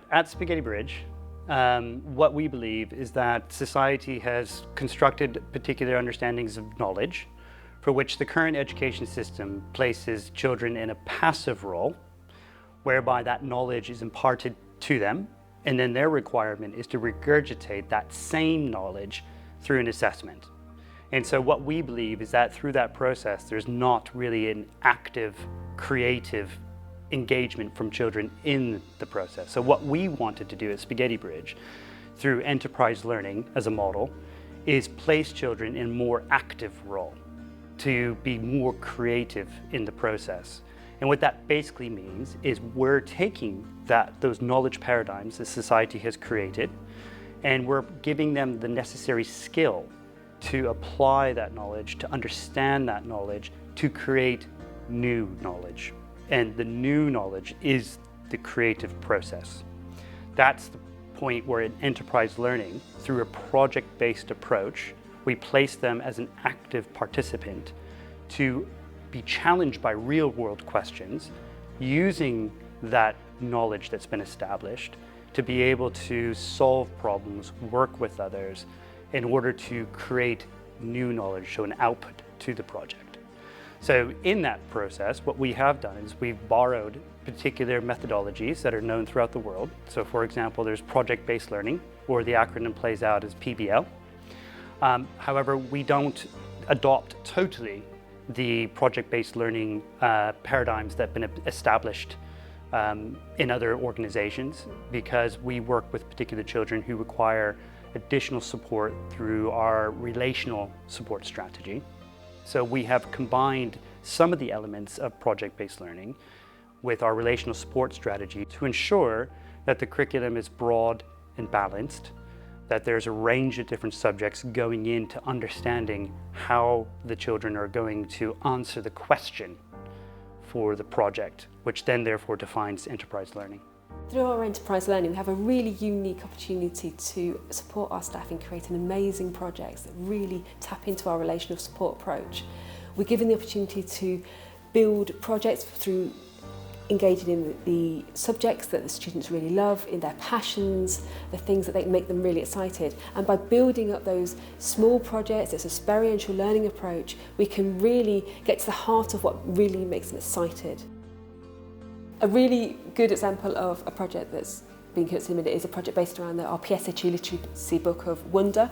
At Spaghetti Bridge, what we believe is that society has constructed particular understandings of knowledge for which the current education system places children in a passive role, whereby that knowledge is imparted to them, and then their requirement is to regurgitate that same knowledge through an assessment. And so what we believe is that through that process, there's not really an active, creative engagement from children in the process. So what we wanted to do at Spaghetti Bridge, through enterprise learning as a model, is place children in a more active role, to be more creative in the process. And what that basically means is we're taking those knowledge paradigms that society has created, and we're giving them the necessary skill to apply that knowledge, to understand that knowledge, to create new knowledge. And the new knowledge is the creative process. That's the point where in enterprise learning, through a project-based approach, we place them as an active participant to be challenged by real-world questions, using that knowledge that's been established to be able to solve problems, work with others, in order to create new knowledge, so an output to the project. So in that process, what we have done is we've borrowed particular methodologies that are known throughout the world. So for example, there's project-based learning, or the acronym plays out as PBL. However, we don't adopt totally the project-based learning paradigms that have been established in other organizations, because we work with particular children who require additional support through our relational support strategy. So we have combined some of the elements of project-based learning with our relational support strategy to ensure that the curriculum is broad and balanced, that there's a range of different subjects going into understanding how the children are going to answer the question for the project, which then therefore defines enterprise learning. Through our enterprise learning, we have a really unique opportunity to support our staff in creating amazing projects that really tap into our relational support approach. We're given the opportunity to build projects through engaging in the subjects that the students really love, in their passions, the things that they make them really excited. And by building up those small projects, it's an experiential learning approach, we can really get to the heart of what really makes them excited. A really good example of a project that's been considered is a project based around our PSHE literacy book of Wonder.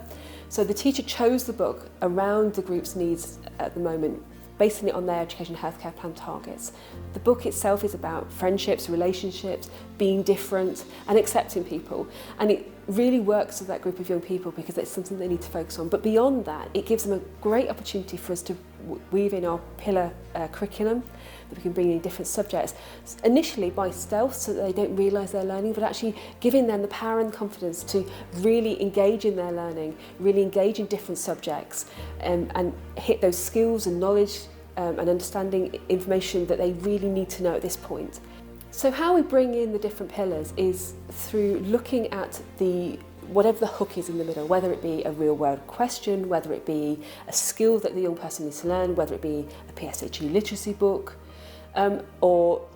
So the teacher chose the book around the group's needs at the moment, basing it on their education and healthcare plan targets. The book itself is about friendships, relationships, being different and accepting people. And it really works with that group of young people because it's something they need to focus on. But beyond that, it gives them a great opportunity for us to weave in our pillar curriculum, that we can bring in different subjects, initially by stealth so that they don't realise they're learning, but actually giving them the power and confidence to really engage in their learning, really engage in different subjects and hit those skills and knowledge and understanding information that they really need to know at this point. So how we bring in the different pillars is through looking at whatever the hook is in the middle, whether it be a real world question, whether it be a skill that the young person needs to learn, whether it be a PSHE literacy book, or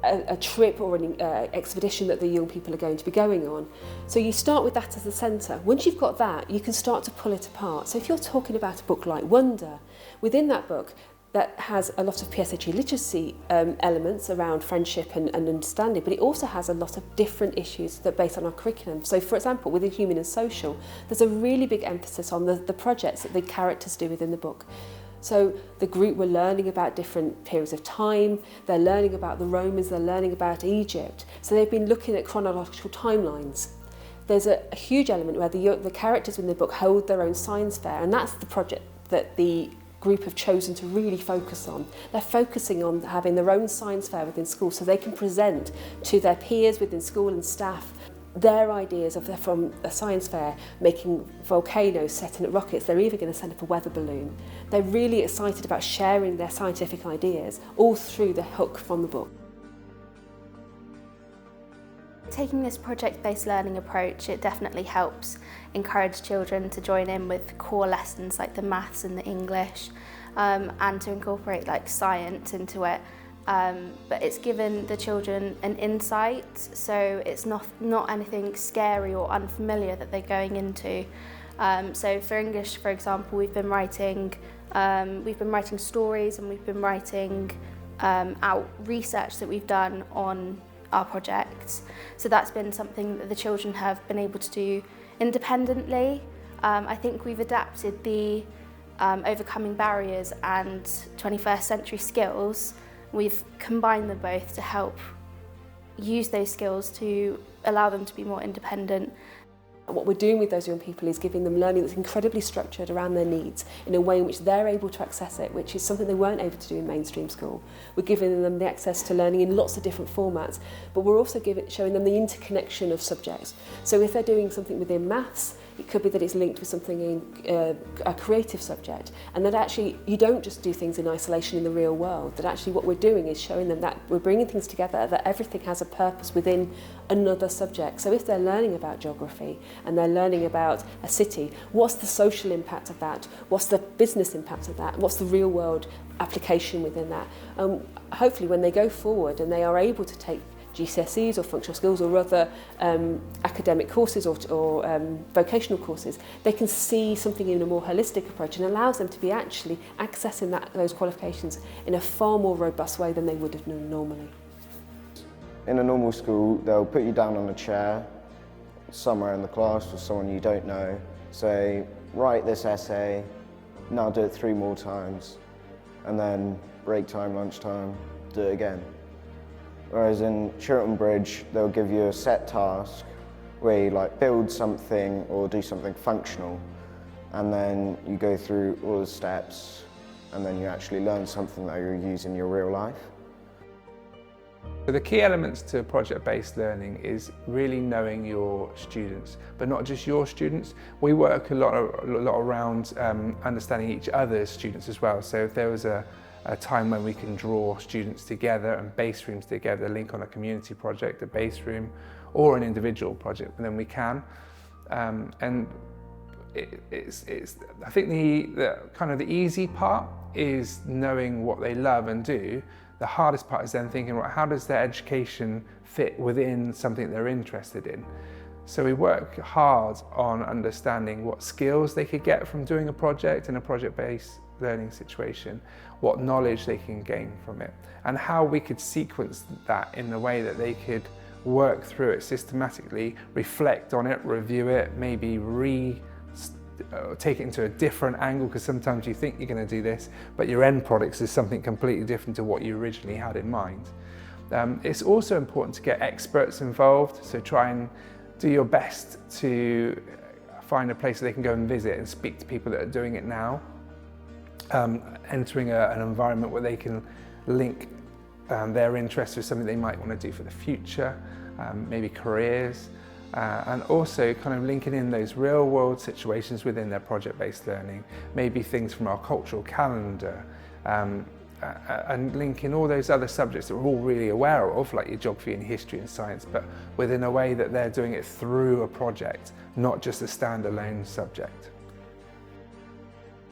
a trip or an expedition that the young people are going to be going on. So you start with that as the centre. Once you've got that, you can start to pull it apart. So if you're talking about a book like Wonder, within that book, that has a lot of PSHE literacy elements around friendship and understanding, but it also has a lot of different issues that are based on our curriculum. So for example, within human and social, there's a really big emphasis on the projects that the characters do within the book. So the group were learning about different periods of time, they're learning about the Romans, they're learning about Egypt. So they've been looking at chronological timelines. There's a huge element where the characters in the book hold their own science fair, and that's the project that the group have chosen to really focus on. They're focusing on having their own science fair within school so they can present to their peers within school and staff their ideas from a science fair, making volcanoes, setting up rockets. They're even going to send up a weather balloon. They're really excited about sharing their scientific ideas, all through the hook from the book. Taking this project-based learning approach, it definitely helps encourage children to join in with core lessons like the maths and the English, and to incorporate like science into it but it's given the children an insight, so it's not anything scary or unfamiliar that they're going into. So for English, for example, we've been writing stories, and we've been writing out research that we've done on our projects. So that's been something that the children have been able to do independently. I think we've adapted the overcoming barriers and 21st century skills. We've combined them both to help use those skills to allow them to be more independent. What we're doing with those young people is giving them learning that's incredibly structured around their needs in a way in which they're able to access it, which is something they weren't able to do in mainstream school. We're giving them the access to learning in lots of different formats, but we're also showing them the interconnection of subjects. So if they're doing something within maths, it could be that it's linked with something in a creative subject, and that actually you don't just do things in isolation in the real world, that actually what we're doing is showing them that we're bringing things together, that everything has a purpose within another subject. So if they're learning about geography and they're learning about a city, what's the social impact of that? What's the business impact of that? What's the real world application within that? Hopefully when they go forward and they are able to take GCSEs or functional skills or other academic courses or vocational courses, they can see something in a more holistic approach, and allows them to be actually accessing those qualifications in a far more robust way than they would have done normally. In a normal school, they'll put you down on a chair somewhere in the class with someone you don't know, say, write this essay, now do it 3 more times, and then break time, lunchtime, do it again. Whereas in Chiltern Bridge, they'll give you a set task where you build something or do something functional, and then you go through all the steps, and then you actually learn something that you use in your real life. So the key elements to project-based learning is really knowing your students, but not just your students. We work a lot around understanding each other's students as well. So if there was a time when we can draw students together and base rooms together, link on a community project, a base room, or an individual project, then we can. And I think the kind of the easy part is knowing what they love and do. The hardest part is then thinking, well, how does their education fit within something they're interested in? So we work hard on understanding what skills they could get from doing a project in a project-based learning situation, what knowledge they can gain from it, and how we could sequence that in a way that they could work through it systematically, reflect on it, review it, maybe take it into a different angle, because sometimes you think you're going to do this, but your end product is something completely different to what you originally had in mind. It's also important to get experts involved, so try and do your best to find a place that they can go and visit and speak to people that are doing it now. Entering an environment where they can link their interests with something they might want to do for the future, maybe careers, and also kind of linking in those real world situations within their project-based learning, maybe things from our cultural calendar, and linking all those other subjects that we're all really aware of, like your geography and history and science, but within a way that they're doing it through a project, not just a standalone subject.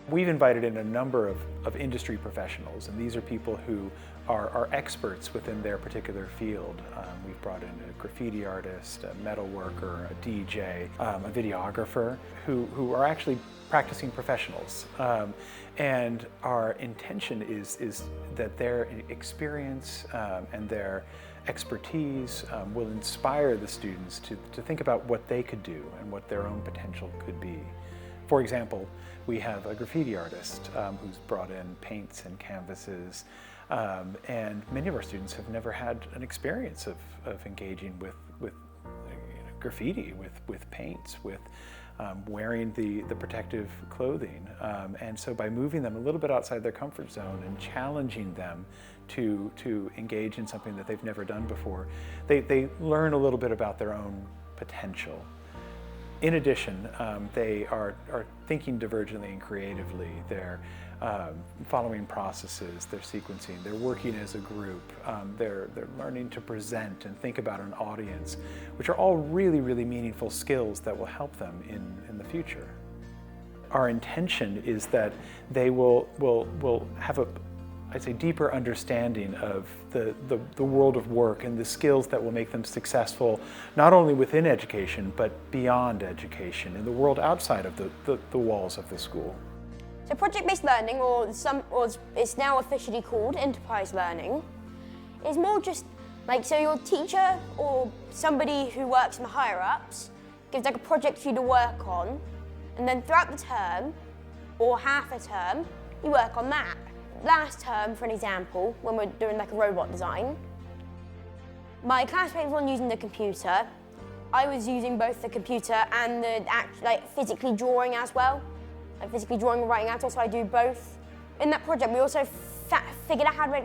We've invited in a number of industry professionals, and these are people who are experts within their particular field. We've brought in a graffiti artist, a metal worker, a DJ, a videographer, who are actually practicing professionals. And our intention is that their experience and their expertise will inspire the students to think about what they could do and what their own potential could be. For example, we have a graffiti artist who's brought in paints and canvases, and many of our students have never had an experience of engaging with graffiti, with paints, with wearing the protective clothing. And so by moving them a little bit outside their comfort zone and challenging them to engage in something that they've never done before, they learn a little bit about their own potential. In addition, they are thinking divergently and creatively. They're following processes, they're sequencing, they're working as a group, they're learning to present and think about an audience, which are all really, really meaningful skills that will help them in the future. Our intention is that they will have I'd say, deeper understanding of the world of work and the skills that will make them successful, not only within education, but beyond education, in the world outside of the walls of the school. So project-based learning, or it's now officially called enterprise learning, is more just like, so your teacher or somebody who works in the higher-ups gives like a project for you to work on, and then throughout the term, or half a term, you work on that. Last term, for an example, when we're doing like a robot design, my classmate was using the computer. I was using both the computer and the physically drawing as well. Like physically drawing and writing out, so I do both. In that project, we also figured out how to make,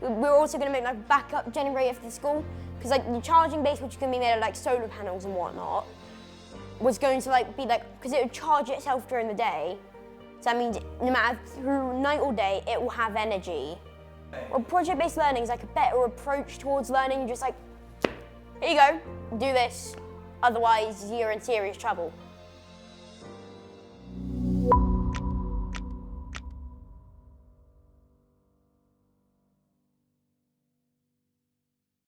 we're also going to make like backup generator for the school, because like the charging base, which is going to be made of like solar panels and whatnot, was going to like be like, because it would charge itself during the day. So that means no matter through night or day, it will have energy. Well, project-based learning is like a better approach towards learning, just like, here you go, do this, otherwise you're in serious trouble.